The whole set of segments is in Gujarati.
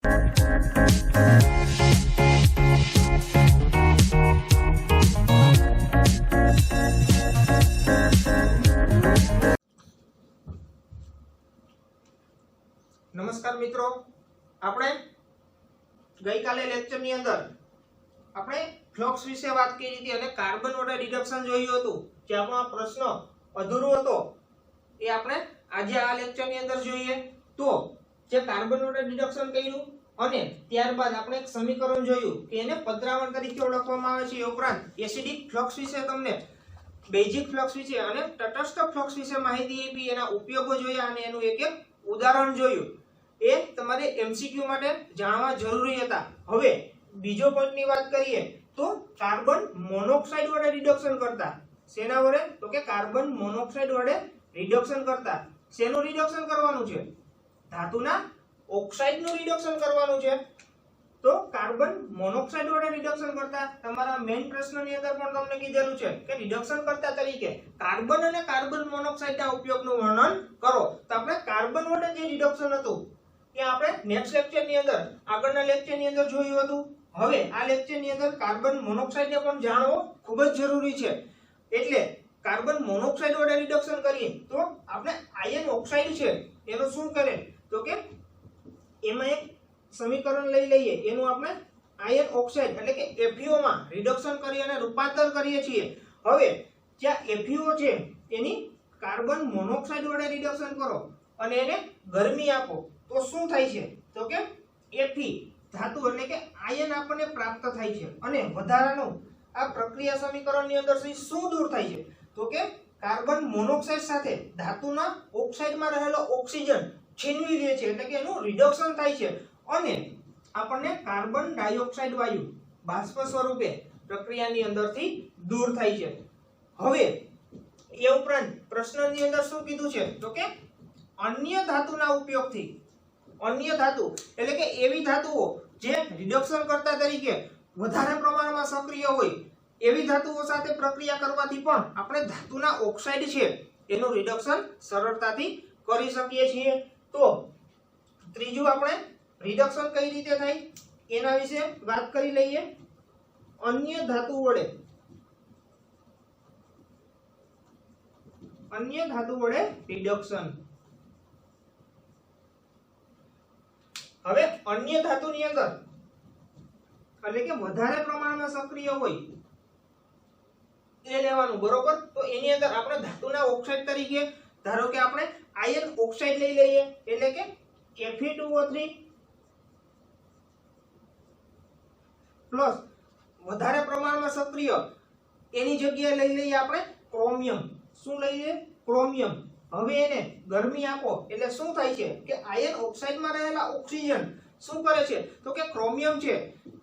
નમસ્કાર મિત્રો, આપણે ગઈકાલે લેક્ચરની અંદર આપણે ફ્લક્સ વિશે વાત કરી હતી અને કાર્બન વોટર રિડક્શન જોયું હતું. જે આપણો આ પ્રશ્ન અધૂરો હતો એ આપણે આજે આ લેક્ચરની અંદર જોઈએ. તો જે કાર્બન વોટર રિડક્શન કર્યું અને ત્યારબાદ આપણે એક સમીકરણ જોયું કે એને પદ્રાવણ તરીકે ઓળખવામાં આવે છે. એ ઉપરાંત એસિડિક ફ્લક્સ વિશે તમને બેઝિક ફ્લક્સ વિશે અને તટસ્થ ફ્લક્સ વિશે માહિતી આપી, એના ઉપયોગો જોયા અને એનું એક એક ઉદાહરણ જોયું. એ તમારે એમસીક્યુ માટે જાણવા જરૂરી હતા. હવે બીજો પોઈન્ટની વાત કરીએ તો કાર્બન મોનોક્સાઇડ વડે રિડક્શન કરતા. શેના વડે? તો કે કાર્બન મોનોક્સાઇડ વડે રિડક્શન કરતા. શેનું રિડક્શન કરવાનું છે? ધાતુના ઓક્સાઇડનું રિડક્શન કરવાનું છે. તો કાર્બન મોનોક્સાઇડ વડે રિડક્શન કરતા તમારા મેઇન પ્રશ્નની અંદર પણ તમને કીધેલું છે કે રિડક્શન કરતા તરીકે કાર્બન અને કાર્બન મોનોક્સાઇડના ઉપયોગનું વર્ણન કરો. તો આપણે કાર્બન વડે જે રિડક્શન હતું એ આપણે નેક્સ્ટ લેક્ચરની અંદર આગળના લેક્ચરની અંદર જોયું હતું. હવે આ લેક્ચરની અંદર કાર્બન મોનોક્સાઇડને પણ જાણવો ખૂબ જ જરૂરી છે. એટલે કાર્બન મોનોક્સાઇડ વડે રિડક્શન કરીએ તો આપણે આયન ઓક્સાઇડ છે એનો શું કરે તો કે એમાં એક સમીકરણ લઈ લઈએ, એનું આપણે આયન ઓક્સાઇડ એટલે કે FeO માં રિડક્શન કરી અને રૂપાંતર કરીએ છીએ. હવે જ્યાં FeO છે એની કાર્બન મોનોક્સાઇડ વડે રિડક્શન કરો અને એને ગરમી આપો તો શું થાય છે તો કે Fe ધાતુ એટલે કે આયન આપણને પ્રાપ્ત થાય છે. અને વધારાનું આ પ્રક્રિયા સમીકરણની અંદરથી શું દૂર થાય છે તો કે કાર્બન મોનોક્સાઇડ સાથે ધાતુના ઓક્સાઇડમાં રહેલો ઓક્સિજન છીનવી લે છે, એટલે કે એનું રિડક્શન થાય છે અને આપણને કાર્બન ડાયોક્સાઇડ વાયુ બાષ્પ સ્વરૂપે પ્રક્રિયાની અંદરથી દૂર થાય છે. હવે એ ઉપરાંત પ્રશ્નની અંદર શું કીધું છે તો કે અન્ય ધાતુના ઉપયોગથી, અન્ય ધાતુ એટલે કે એવી ધાતુઓ જે રિડક્શન કરતા તરીકે વધારે પ્રમાણમાં સક્રિય હોય એવી ધાતુઓ સાથે પ્રક્રિયા કરવાથી પણ આપણે ધાતુના ઓક્સાઇડ છે એનું રિડક્શન સરળતાથી કરી શકીએ છીએ. તો ત્રીજું આપણે રિડક્શન કઈ રીતે થાય એના વિશે વાત કરી લઈએ. અન્ય ધાતુ વડે રિડક્શન. હવે અન્ય ધાતુની અંદર એટલે કે વધારે પ્રમાણમાં સક્રિય હોય એ લેવાનું, બરોબર. તો એની અંદર આપણે ધાતુના ઓક્સાઇડ તરીકે ધારો કે આપણે આયન ઓક્સાઇડ લઈ લઈએ એટલે કે Fe2O3 પ્લસ વધારે પ્રમાણમાં સક્રિય એની જગ્યાએ લઈ લઈએ આપણે ક્રોમિયમ. શું લઈએ? ક્રોમિયમ. હવે એને ગરમી આપો એટલે શું થાય છે કે આયન ઓક્સાઇડમાં રહેલા ઓક્સિજન શું કરે છે તો કે ક્રોમિયમ છે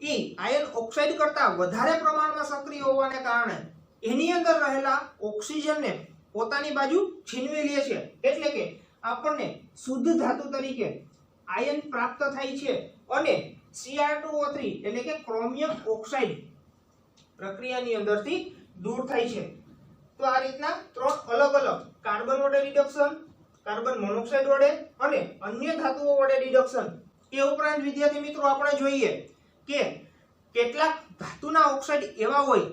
એ આયન ઓક્સાઇડ કરતા વધારે પ્રમાણમાં સક્રિય હોવાને કારણે એની અંદર રહેલા ઓક્સિજનને પોતાની બાજુ છીનવી લે છે. એટલે કે આપણને શુદ્ધ ધાતુ તરીકે આયન પ્રાપ્ત થાય છે અને Cr2O3 એટલે કે ક્રોમિયમ ઓક્સાઇડ પ્રક્રિયાની અંદરથી દૂર થાય છે. તો આ રીતના ત્રણ અલગ અલગ કાર્બન વડે રિડક્શન, કાર્બન મોનોક્સાઇડ વડે અને અન્ય ધાતુઓ વડે રિડક્શન. એ ઉપરાંત વિદ્યાર્થી મિત્રો આપણે જોઈએ કે કેટલાક ધાતુના ઓક્સાઇડ એવા હોય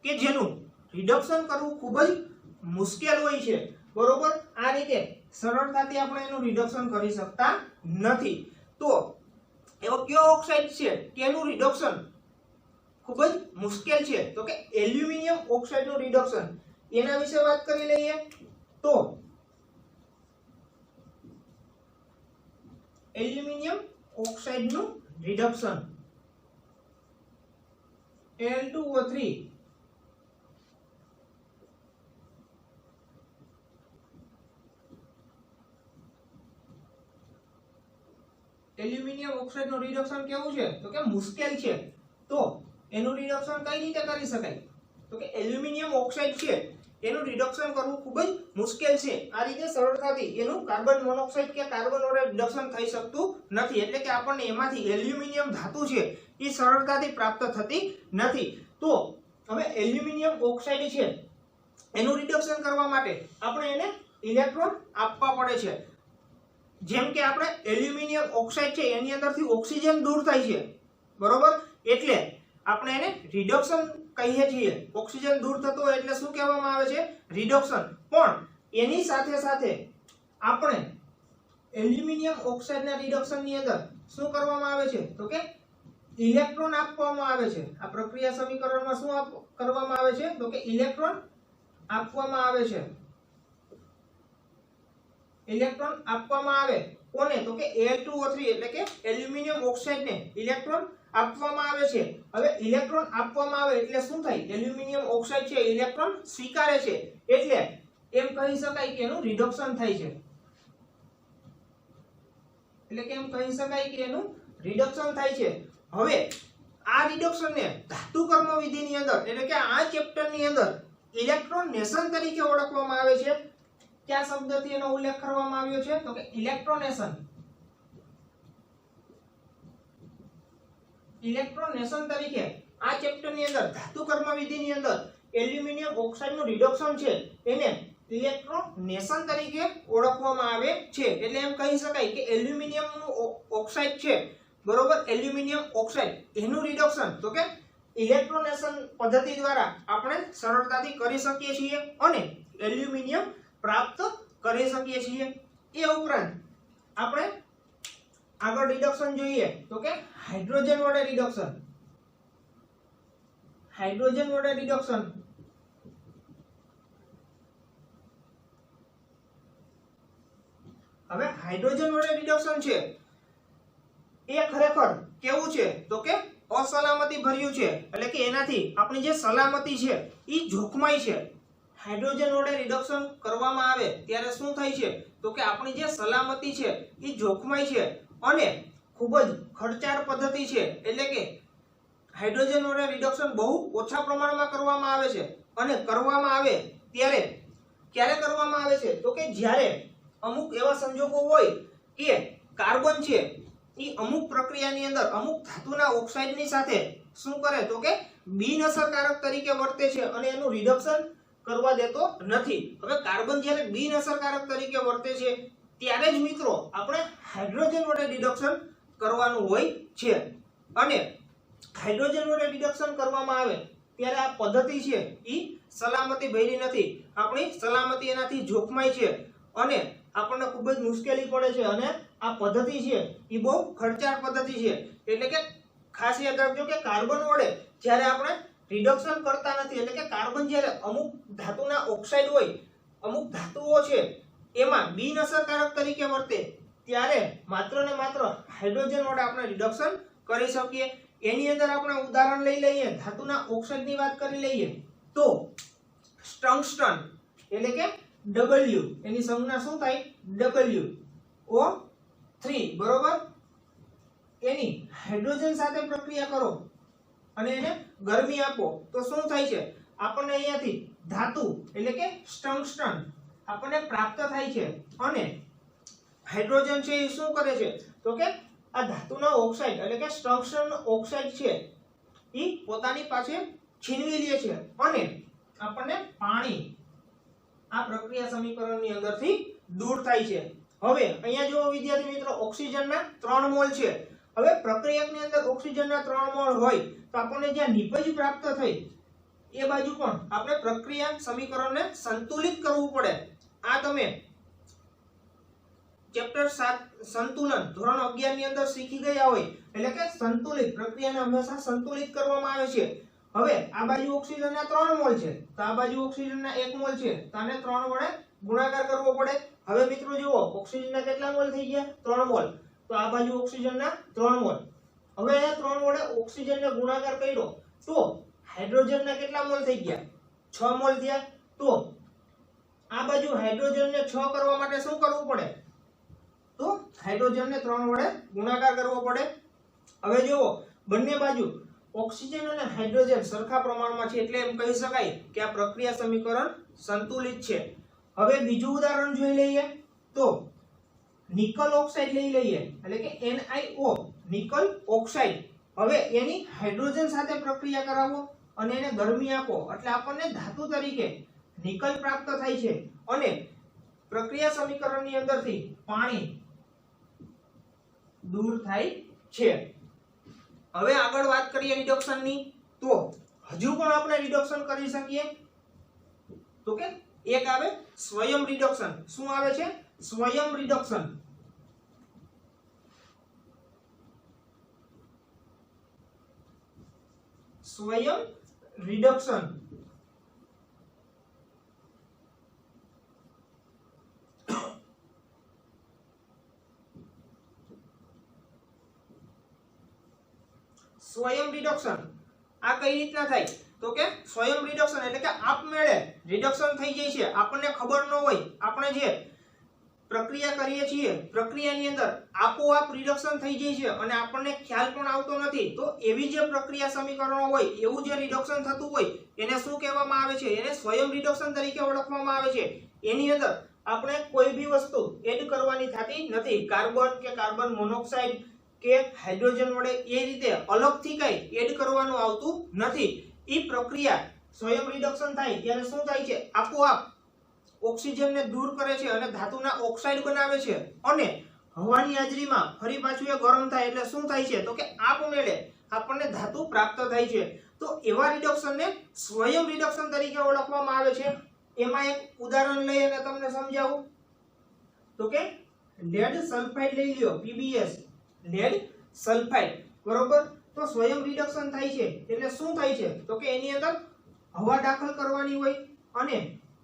કે જેનું રિડક્શન કરવું ખૂબ જ મુશ્કેલ હોય છે, બરોબર. આ રીતે સરળતાથી આપણે એનું રિડક્શન કરી શકતા નથી. તો એવો કયો ઓક્સાઇડ છે કે એનું રિડક્શન ખૂબ જ મુશ્કેલ છે તો કે એલ્યુમિનિયમ ઓક્સાઇડનું રિડક્શન. એના વિશે વાત કરી લઈએ. તો એલ્યુમિનિયમ ઓક્સાઇડનું રિડક્શન Al2O3 એલ્યુમિનિયમ ઓક્સાઇડનું રિડક્શન કેવું છે તો કે મુશ્કેલ છે. તો એનું રિડક્શન કઈ રીતે કરી શકાય તો કે એલ્યુમિનિયમ ઓક્સાઇડ છે એનું રિડક્શન કરવું ખૂબ જ મુશ્કેલ છે. આ રીતે સરળતાથી એનું કાર્બન મોનોક્સાઇડ કે કાર્બન વડે રિડક્શન થઈ શકતું નથી. એટલે કે આપણને એમાંથી એલ્યુમિનિયમ ધાતુ છે એ સરળતાથી પ્રાપ્ત થતી નથી. તો હવે એલ્યુમિનિયમ ઓક્સાઇડ છે એનું રિડક્શન કરવા માટે આપણે એને ઇલેક્ટ્રોન આપવા પડે છે. જેમ કે આપણે એલ્યુમિનિયમ ઓક્સાઇડ છે એની અંદરથી ઓક્સિજન દૂર થાય છે, બરોબર, એટલે આપણે એને રિડક્શન કહીએ છીએ. ઓક્સિજન દૂર થતો હોય એટલે શું કહેવામાં આવે છે? રિડક્શન. પણ એની સાથે સાથે આપણે એલ્યુમિનિયમ ઓક્સાઇડના રિડક્શનની અંદર શું કરવામાં આવે છે? તો કે ઇલેક્ટ્રોન આપવામાં આવે છે. આ પ્રક્રિયા સમીકરણમાં શું કરવામાં આવે છે? તો કે ઇલેક્ટ્રોન આપવામાં આવે છે. ઇલેક્ટ્રોન આપવામાં આવે કોને? તો કે Al2O3 એટલે કે એલ્યુમિનિયમ ઓક્સાઇડને ઇલેક્ટ્રોન આપવામાં આવે છે. હવે ઇલેક્ટ્રોન આપવામાં આવે એટલે શું થાય? એલ્યુમિનિયમ ઓક્સાઇડ છે ઇલેક્ટ્રોન સ્વીકારે છે, એટલે એમ કહી શકાય કે એનું રિડક્શન થાય છે. એટલે કે એમ કહી શકાય કે એનું રિડક્શન થાય છે. હવે આ રિડક્શનને ધાતુકર્મ વિધિની અંદર એટલે કે આ ચેપ્ટરની અંદર ઇલેક્ટ્રોનેશન તરીકે ઓળખવામાં આવે છે. કયા શબ્દથી એનો ઉલ્લેખ કરવામાં આવ્યો છે? તો કે ઇલેક્ટ્રોનેશન. ઇલેક્ટ્રોનેશન તરીકે આ ચેપ્ટરની અંદર ધાતુકર્મ વિધિની અંદર એલ્યુમિનિયમ ઓક્સાઇડનું રિડક્શન છે એને ઇલેક્ટ્રોનેશન તરીકે ઓળખવામાં આવે છે. એટલે એમ કહી શકાય કે એલ્યુમિનિયમનું ઓક્સાઇડ છે, બરોબર, એલ્યુમિનિયમ ઓક્સાઇડ એનું રિડક્શન તો કે ઇલેક્ટ્રોનેશન પદ્ધતિ દ્વારા આપણે સરળતાથી કરી શકીએ છીએ અને એલ્યુમિનિયમ પ્રાપ્ત કરી શકીએ છીએ. એ ઉપરાંત આપણે આગળ રિડક્શન જોઈએ તો કે હાઇડ્રોજન વડે રિડક્શન. હાઇડ્રોજન વડે રિડક્શન હવે હાઇડ્રોજન વડે રિડક્શન છે એ ખરેખર કેવું છે? તો કે અસલામતી ભર્યું છે. એટલે કે એનાથી આપણી જે સલામતી છે એ જોખમાય છે. હાઇડ્રોજન વડે રિડક્શન કરવામાં આવે ત્યારે શું થાય છે? તો કે આપણી જે સલામતી છે એ જોખમાય છે અને ખૂબ જ ખર્ચાળ પદ્ધતિ છે. એટલે કે હાઇડ્રોજન વડે રિડક્શન બહુ ઓછા પ્રમાણમાં કરવામાં આવે છે અને કરવામાં આવે ત્યારે ક્યારે કરવામાં આવે છે? તો કે જ્યારે અમુક એવા સંજોગો હોય કે કાર્બન છે એ અમુક પ્રક્રિયાની અંદર અમુક ધાતુના ઓક્સાઇડની સાથે શું કરે? તો કે બિનઅસરકારક તરીકે વર્તે છે અને એનું રિડક્શન કરવા દેતો નથી. હવે કાર્બન જ્યારે બિનઅસરકારક તરીકે વર્તે છે ત્યારે જ મિત્રો આપણે હાઇડ્રોજન વડે રિડક્શન કરવાનું હોય છે. અને હાઇડ્રોજન વડે રિડક્શન કરવામાં આવે ત્યારે આ પદ્ધતિ છે એ સલામતી ભરી નથી. આપણી સલામતી એનાથી જોખમાય છે અને આપણને ખૂબ જ મુશ્કેલી પડે છે અને આ પદ્ધતિ છે એ બહુ ખર્ચાળ પદ્ધતિ છે. એટલે કે ખાસ યાદ રાખજો કે કાર્બન વડે જ્યારે આપણે રિડક્શન કરતા નથી, એટલે કે કાર્બન જ્યારે અમુક ધાતુના ઓક્સાઇડ હોય, અમુક ધાતુઓ છે એમાં બિનઅસરકારક તરીકે વર્તે ત્યારે માત્ર ને માત્ર હાઇડ્રોજન વડે આપણે રિડક્શન કરી શકીએ. એની અંદર આપણે ઉદાહરણ લઈ લઈએ, ધાતુના ઓક્સાઇડની વાત કરી લઈએ તો ટંગસ્ટન એટલે કે W એની સંજ્ઞા શું થાય? WO3, બરોબર. એની હાઇડ્રોજન સાથે પ્રક્રિયા કરો અને એને ગરમી આપો તો શું થાય છે? આપણને અહીંયાથી ધાતુ એટલે કે ટંગસ્ટન આપણને પ્રાપ્ત થાય છે અને હાઇડ્રોજન છે એ શું કરે છે? તો કે આ ધાતુના ઓક્સાઇડ એટલે કે ટંગસ્ટન ઓક્સાઇડ છે એ પોતાની પાસે છીનવી લે છે અને આપણને પાણી આ પ્રક્રિયા સમીકરણની અંદરથી દૂર થાય છે. હવે અહીંયા જો વિદ્યાર્થી મિત્રો ઓક્સિજનના 3 મોલ છે. હવે પ્રક્રિયકની અંદર ઓક્સિજનના 3 મોલ હોય તો આપણને જ્યાં નિપજ પ્રાપ્ત થઈ એ બાજુ પણ આપણે પ્રક્રિયા સમીકરણને સંતુલિત કરવું પડે. આ તમે ચેપ્ટર 7 સંતુલન ધોરણ 11 ની અંદર શીખી ગયા હોય. એટલે કે સંતુલિત પ્રક્રિયાને હંમેશા સંતુલિત કરવામાં આવે છે. હવે આ બાજુ ઓક્સિજનના 3 મોલ છે તો આ બાજુ ઓક્સિજનના 1 મોલ છે તો આને 3 વડે ગુણાકાર કરવો પડે. હવે મિત્રો જુઓ ઓક્સિજનના કેટલા મોલ થઈ ગયા? 3 મોલ. તો આ બાજુ ઓક્સિજનના 3 મોલ. હવે અહીંયા 3 વડે ઓક્સિજનને ગુણાકાર કર્યો તો હાઇડ્રોજનના કેટલા મોલ થઈ ગયા? 6 મોલ થયા. તો આ બાજુ હાઇડ્રોજનને 6 કરવા માટે શું કરવું પડે? તો હાઇડ્રોજનને 3 વડે ગુણાકાર કરવો પડે. હવે જુઓ બંને બાજુ ઓક્સિજન અને હાઇડ્રોજન સરખા પ્રમાણમાં છે એટલે એમ કહી શકાય કે આ પ્રક્રિયા સમીકરણ સંતુલિત છે. હવે બીજું ઉદાહરણ જોઈ લઈએ તો નિકલ ઓક્સાઇડ લઈ લઈએ એટલે કે NiO નિકલ ઓક્સાઇડ. હવે એની હાઇડ્રોજન સાથે પ્રક્રિયા કરાવો અને એને ગરમી આપો એટલે આપણને ધાતુ તરીકે નિકલ પ્રાપ્ત થાય છે અને પ્રક્રિયા સમીકરણની અંદરથી પાણી દૂર થાય છે। હવે આગળ વાત કરીએ રિડક્શનની, તો હજુ પણ આપણે રિડક્શન કરી શકીએ। તો કે એક આવે સ્વયં રિડક્શન। શું આવે છે? સ્વયં રિડક્શન। સ્વયં રિડક્શન સ્વયં રિડક્શન આ કઈ રીતના થાય? તો કે સ્વયં રિડક્શન એટલે કે આપમેળે રિડક્શન થઈ જાય છે, આપણને ખબર ન હોય, આપણે જે પ્રક્રિયા કરીએ છીએ પ્રક્રિયાની અંદર આપોઆપ રિડક્શન થઈ જાય છે અને આપણને ખ્યાલ પણ આવતો નથી। તો એવી જે પ્રક્રિયા સમીકરણો હોય, એવું જે રિડક્શન થતું હોય એને શું કહેવામાં આવે છે? એને સ્વયં રિડક્શન તરીકે ઓળખવામાં આવે છે। એની અંદર આપણે કોઈ બી વસ્તુ એડ કરવાની થતી નથી, કાર્બન કે કાર્બન મોનોક્સાઇડ કે હાઇડ્રોજન વડે એ રીતે અલગથી કઈ એડ કરવાનું આવતું નથી। ઈ પ્રક્રિયા સ્વયં રિડક્શન થાય ત્યારે શું થાય છે? આપોઆપ ઓક્સિજનને દૂર કરે છે અને ધાતુના ઓક્સાઇડ બનાવે છે અને હવાની હાજરીમાં ફરી પાછું એ ગરમ થાય એટલે શું થાય છે? તો કે આપમેળે આપણને ધાતુ પ્રાપ્ત થાય છે। તો એવા રિડક્શનને સ્વયં રિડક્શન તરીકે ઓળખવામાં આવે છે। એમાં એક ઉદાહરણ લઈ અને તમને સમજાવું। તો કે લેડ સલ્ફાઇડ લઈ લ્યો, PbS, લેડ સલ્ફાઇડ, બરોબર। તો સ્વયં રિડક્શન થાય છે એટલે શું થાય છે? તો કે એની અંદર હવા દાખલ કરવાની હોય અને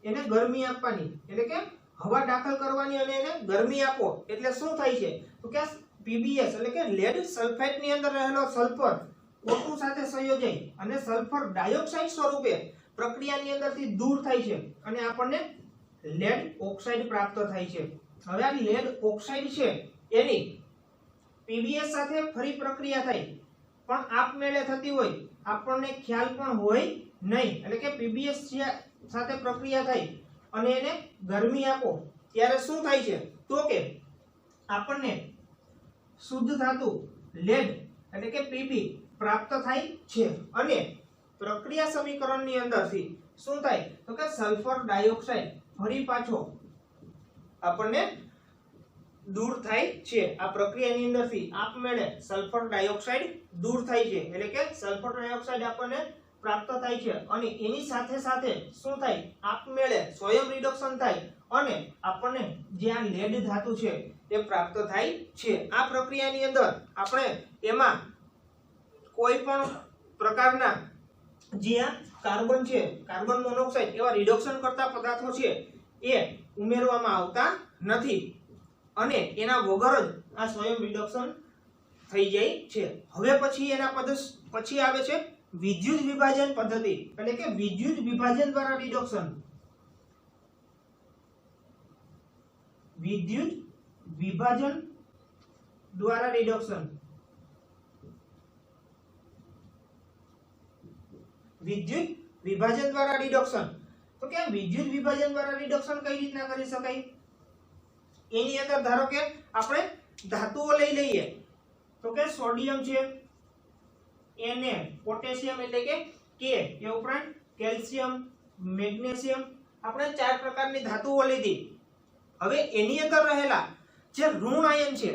એને ગરમી આપવાની, એટલે કે હવા દાખલ કરવાની અને એને ગરમી આપો એટલે શું થાય છે? તો કે PbS એટલે કે લેડ સલ્ફાઇડ ની અંદર રહેલો સલ્ફર O2 સાથે સંયોજાઈ અને સલ્ફર ડાયોક્સાઇડ સ્વરૂપે પ્રક્રિયાની અંદરથી દૂર થાય છે અને આપણને લેડ ઓક્સાઇડ પ્રાપ્ત થાય છે। હવે આ લેડ ઓક્સાઇડ છે એની PbS સાથે ફરી પ્રક્રિયા થાય પણ આપમેળે થતી હોય, આપણને ખ્યાલ પણ હોય નહીં, એટલે કે PbS સાથે પ્રક્રિયા થાય અને એને ગરમી આપો ત્યારે શું થાય છે? તો કે આપણને શુદ્ધ ધાતુ લેડ એટલે કે Pb પ્રાપ્ત થાય છે અને પ્રક્રિયા સમીકરણની અંદરથી શું થાય? તો કે સલ્ફર ડાયોક્સાઇડ ફરી પાછો આપણને દૂર થાય છે। આ પ્રક્રિયાની અંદરથી આપમેળે સલ્ફર ડાયોક્સાઇડ દૂર થાય છે, એટલે કે સલ્ફર ડાયોક્સાઇડ આપણને પ્રાપ્ત થાય છે અને એની સાથે સાથે શું થાય? આપમેળે સ્વયં રિડક્શન થાય અને આપણને જે આ લેડ ધાતુ છે એ પ્રાપ્ત થાય છે। આ પ્રક્રિયાની અંદર આપણે એમાં કોઈ પણ પ્રકારના જે આ કાર્બન છે, કાર્બન મોનોક્સાઇડ એવા રિડક્શન કરતા પદાર્થો છે એ ઉમેરવામાં આવતા નથી અને એના વગર જ આ સ્વયં રિડક્શન થઈ જાય છે। હવે પછી એના પછી આવે છે વિદ્યુત વિભાજન પદ્ધતિ, એટલે કે વિદ્યુત વિભાજન દ્વારા રિડક્શન। વિદ્યુત વિભાજન દ્વારા રિડક્શન, વિદ્યુત વિભાજન દ્વારા રિડક્શન। તો કે વિદ્યુત વિભાજન દ્વારા રિડક્શન કઈ રીતના કરી શકાય? એની અંદર ધારો કે આપણે ધાતુઓ લઈ લઈએ, તો કે સોડિયમ છે, Na, પોટેશિયમ એટલે કે K, એ ઉપરાંત કેલ્શિયમ, મેગ્નેશિયમ, આપણે 4 પ્રકારની ધાતુઓ લીધી। હવે એની અંદર રહેલા જે ઋણ આયન છે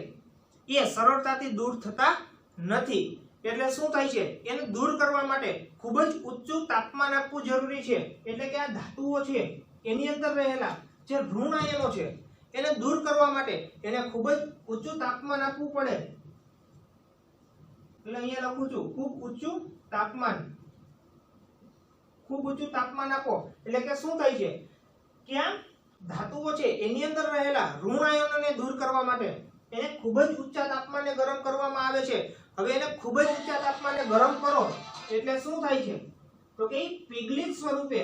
એ સરળતાથી દૂર થતા નથી, એટલે શું થાય છે? એને દૂર કરવા માટે ખૂબ જ ઊંચું તાપમાન આપવું જરૂરી છે। એટલે કે આ ધાતુઓ છે એની અંદર રહેલા જે ઋણ આયનો છે એને દૂર કરવા માટે એને ખૂબ જ ઊંચું તાપમાન આપવું પડે। એટલે અહીંયા લખું છું ખૂબ ઊંચું તાપમાન, ખૂબ ઊંચું તાપમાન આપો એટલે કે શું થાય છે? કે આ ધાતુઓ છે એની અંદર રહેલા ઋણ આયનોને દૂર કરવા માટે એને ખૂબ જ ઊંચા તાપમાને ગરમ કરવામાં આવે છે। હવે એને ખૂબ જ ઊંચા તાપમાને ગરમ કરો એટલે શું થાય છે? તો કે પીગલિત સ્વરૂપે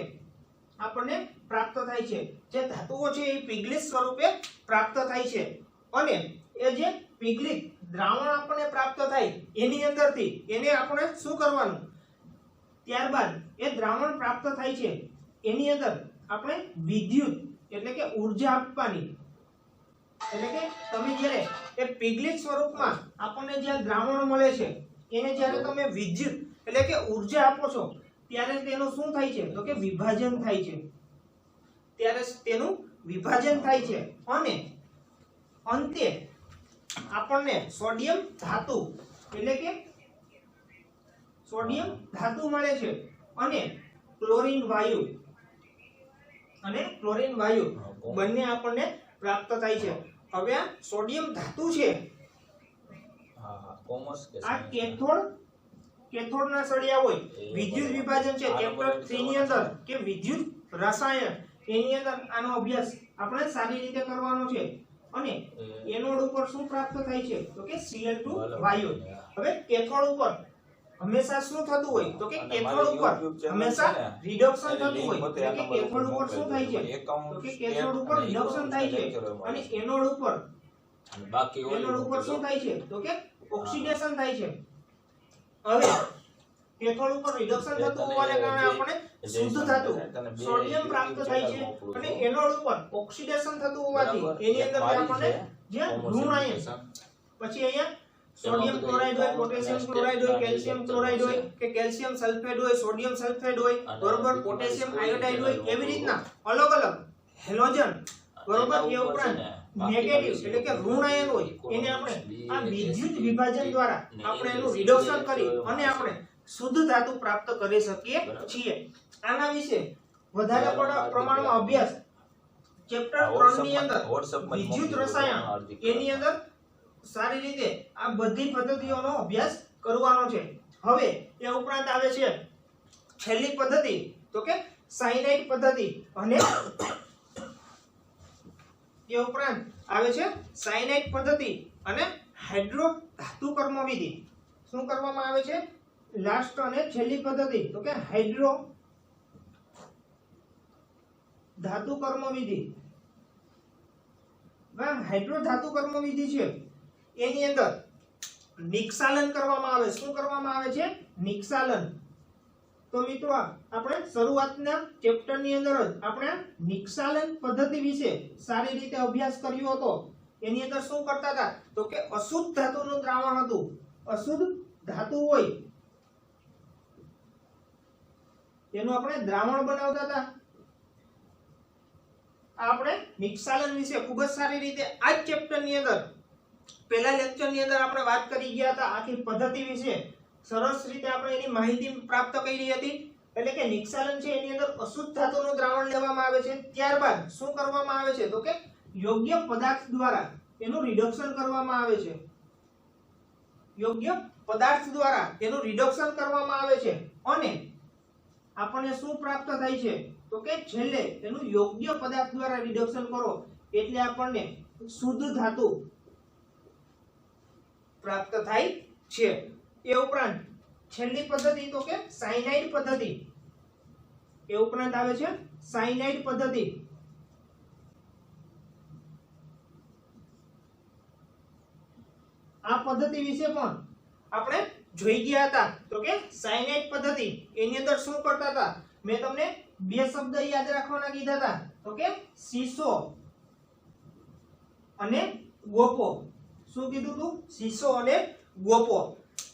આપણને પ્રાપ્ત થાય છે। જે ધાતુઓ છે એ પીગલિત સ્વરૂપે પ્રાપ્ત થાય છે અને એ જે પીગલિત દ્રાવણ આપણને પ્રાપ્ત થાય એની અંદરથી એને આપણે શું કરવાનું? ત્યારબાદ એ દ્રાવણ પ્રાપ્ત થાય છે એની અંદર આપણે વિદ્યુત એટલે કે ઊર્જા આપવાની। એટલે કે તમે જ્યારે એ પીગલિત સ્વરૂપમાં આપણને જે દ્રાવણ મળે છે એને જ્યારે તમે વિદ્યુત એટલે કે ઊર્જા આપો છો ત્યારે તેનું શું થાય છે? તો કે વિભાજન થાય છે। ત્યારે તેનું વિભાજન થાય છે અને અંતે આપણને સોડિયમ ધાતુ એટલે કે સોડિયમ ધાતુ મળે છે અને ક્લોરીન વાયુ બંને આપણને પ્રાપ્ત થાય છે। હવે આ સોડિયમ ધાતુ છે આ કેથોડના સળિયા હોય વિદ્યુત વિભાજન છે ચેપ્ટર 3 ની અંદર કે વિદ્યુત રસાયણ એની અંદર આનો અભ્યાસ આપણે સારી રીતે કરવાનો છે અને એનોડ ઉપર શું પ્રાપ્ત થાય છે તો કે Cl2 વાયુ। હવે કેથોડ ઉપર હંમેશા શું થતું હોય તો કે કેથોડ ઉપર હંમેશા રિડક્શન થતું હોય એટલે કે કેથોડ ઉપર શું થાય છે તો કે કેથોડ ઉપર રિડક્શન થાય છે અને એનોડ ઉપર શું થાય છે તો કે ઓક્સિડેશન થાય છે। હવે કેથોડ ઉપર રિડક્શન થતું હોવાને કારણે આપણે શુદ્ધ ધાતુ સોડિયમ પ્રાપ્ત થાય છે અને એનોડ ઉપર ઓક્સિડેશન થતું હોવાથી એની અંદર આપણને જે ઋણ આયન પછી અહીંયા સોડિયમ ક્લોરાઇડ હોય પોટેશિયમ ક્લોરાઇડ હોય કેલ્શિયમ ક્લોરાઇડ હોય કે કેલ્શિયમ સલ્ફેટ હોય સોડિયમ સલ્ફેટ હોય બરોબર પોટેશિયમ આયોડાઇડ હોય એવી રીતના અલગ અલગ હેલોજન બરોબર એ ઉપરાંત નેગેટિવ એટલે કે ઋણ આયન હોય એને આપણે આ વિદ્યુત વિભાજન દ્વારા આપણે એનું રિડક્શન કરી અને આપણે શુદ્ધ ધાતુ પ્રાપ્ત કરી શકીએ છીએ। આના વિશે વધારે પ્રમાણમાં અભ્યાસ ચેપ્ટર 3 ની અંદર વિદ્યુત રસાયણ એની અંદર સારી રીતે આ બધી પદ્ધતિઓનો અભ્યાસ કરવાનો છે। હવે એ ઉપરાંત આવે છે છેલ્લી પદ્ધતિ તો કે સાયનાઇડ પદ્ધતિ અને એ ઉપરાંત આવે છે સાયનાઇડ પદ્ધતિ અને હાઇડ્રો ધાતુ કર્મ વિધિ। શું કરવામાં આવે છે લાસ્ટ અને છેલ્લી પદ્ધતિ તો કે હાઇડ્રો ધાતુ કર્મ વિધિ। હાઇડ્રો ધાતુ કર્મ વિધિ છે એની અંદર નિક્ષાલન કરવામાં આવે। શું કરવામાં આવે છે નિક્ષાલન। તો મિત્રો આપણે શરૂઆતના ચેપ્ટર ની અંદર જ આપણે નિક્ષાલન પદ્ધતિ વિશે સારી રીતે અભ્યાસ કર્યો હતો। એની અંદર શું કરતા હતા તો કે અશુદ્ધ ધાતુનું દ્રાવણ હતું। અશુદ્ધ ધાતુ હોય એનું આપણે દ્રાવણ બનાવતા હતા। આપણે નિક્ષાલન વિશે ખૂબ જ સારી રીતે આ ચેપ્ટર ની અંદર પહેલા લેક્ચર ની અંદર આપણે વાત કરી ગયા હતા આખી પદ્ધતિ વિશે સરસ રીતે આપણે એની માહિતી પ્રાપ્ત કરી હતી। એટલે કે નિક્ષાલન છે એની અંદર અશુદ્ધ ધાતુનું દ્રાવણ લેવામાં આવે છે ત્યારબાદ શું કરવામાં આવે છે તો કે યોગ્ય પદાર્થ દ્વારા એનું રિડક્શન કરવામાં આવે છે। યોગ્ય પદાર્થ દ્વારા એનું રિડક્શન કરવામાં આવે છે અને આપણને શું પ્રાપ્ત થાય છે તો કે છેલ્લે એનું યોગ્ય પદાર્થ દ્વારા રિડક્શન કરો એટલે આપણને શુદ્ધ ધાતુ પ્રાપ્ત થાય છે। એ ઉપરાંત છેલ્લી પદ્ધતિ તો કે સાયનાઇડ પદ્ધતિ। એ ઉપરાંત આવે છે સાયનાઇડ પદ્ધતિ। આ પદ્ધતિ વિશે પણ આપણે જોઈ ગયા હતા તો કે સાયનાઇડ પદ્ધતિ એની અંદર શું કરતા હતા મેં તમને બે શબ્દ યાદ રાખવાના કીધા હતા તો કે સીસો અને ગોપો। શું કીધું તું સીસો અને ગોપો।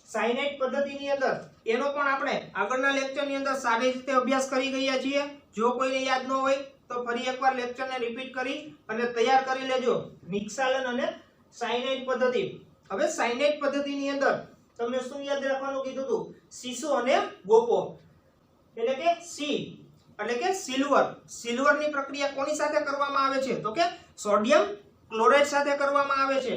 સાયનાઇડ પદ્ધતિની અંદર એનો પણ આપણે આગળના લેક્ચરની અંદર સારી રીતે અભ્યાસ કરી ગયા છીએ। જો કોઈને યાદ ન હોય તો ફરી એકવાર લેક્ચરને રિપીટ કરી અને તૈયાર કરી લેજો નિક્ષાલન અને સાયનાઇડ પદ્ધતિ। હવે સાયનાઇડ પદ્ધતિની અંદર તમને શું યાદ રાખવાનું કીધું હતું સીસો અને ગોપો એટલે કે સી એટલે કે સિલ્વરની પ્રક્રિયા કોની સાથે કરવામાં આવે છે તો કે સોડિયમ ક્લોરાઇડ સાથે કરવામાં આવે છે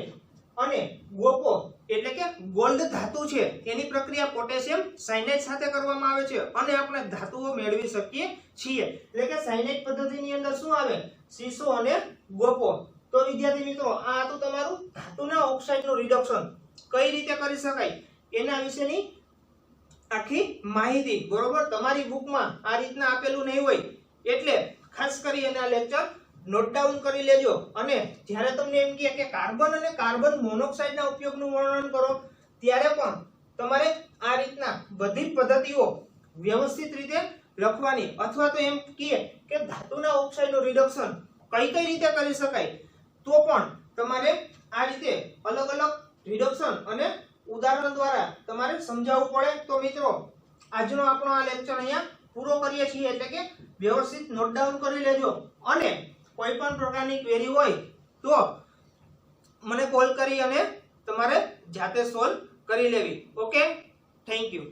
અને ગોપો એટલે કે ગોલ્ડ ધાતુ છે એની પ્રક્રિયા પોટેશિયમ સાયનાઇડ સાથે કરવામાં આવે છે અને આપણે ધાતુઓ મેળવી શકીએ છીએ। એટલે કે સાયનાઇડ પદ્ધતિની અંદર શું આવે સીસો અને ગોપો। તો વિદ્યાર્થી મિત્રો આ હતું તમારું ધાતુના ઓક્સાઇડનું રિડક્શન કઈ રીતે કરી શકાય એના વિશેની આખી માહિતી બરોબર। તમારી બુકમાં આ રીતના આપેલું નહીં હોય એટલે ખાસ કરી અને આ લેક્ચર નોટ ડાઉન કરી લેજો અને જ્યારે તમને એમ કહે કે કાર્બન અને કાર્બન મોનોક્સાઇડના ઉપયોગનું વર્ણન કરો ત્યારે પણ તમારે આ રીતના બધી પદ્ધતિઓ વ્યવસ્થિત રીતે લખવાની અથવા તો એમ કહે કે ધાતુના ઓક્સાઇડનું રિડક્શન કઈ રીતે કરી શકાય તો પણ તમારે આ રીતે અલગ અલગ રિડક્શન અને ઉદાહરણ દ્વારા તમારે સમજાવવું પડે। તો મિત્રો આજનો આપણો આ લેક્ચર અહીંયા પૂરો કરીએ છીએ એટલે કે વ્યવસ્થિત નોટ ડાઉન કરી લેજો અને કોઈ પણ પ્રકારની ક્વેરી હોય તો મને કોલ કરી અને તમારે જાતે સોલ્વ કરી લેવી. Okay, thank you.